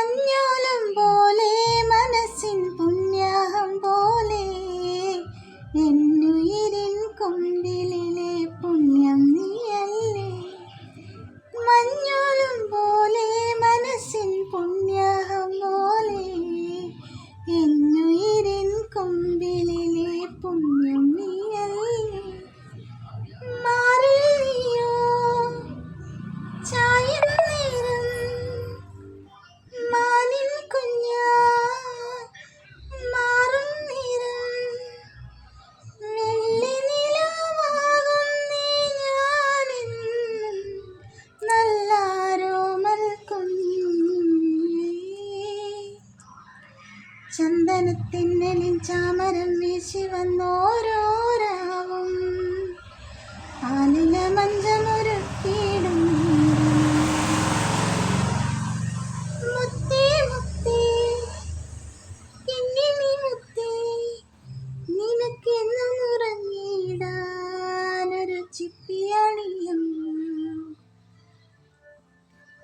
മഞ്ഞോലം പോലെ മനസ്സിൻ പുണ്യാഹം പോലെ എന്നുയിരിൻ കൊമ്പിലെ പുണ്യം നീയല്ലേ. മഞ്ഞോലം പോലെ മനസ്സിൻ പുണ്യാഹം പോലെ എന്നുയിരിൻ കൊമ്പിലെ പുണ്യം നീയല്ലേ. മാറിൽ നീയോ ചായം നേരം മാനിൻ കുഞ്ഞാൻ മാറും നേരം വെള്ളി നിലാവാകുന്നേ ഞാനെന്നും നല്ലാരോമൽ കുഞ്ഞേ. ചന്ദനത്തിന്നലിൻ ചാമരം വീശി വന്നോരോരാവും ആലില മഞ്ചമൊരുക്കിയിടും മുത്തേ മുത്തേ കിങ്ങിണി മുത്തേ നിനക്കെന്നും ഉറങ്ങിയിടാനൊരു ചിപ്പിയണിയും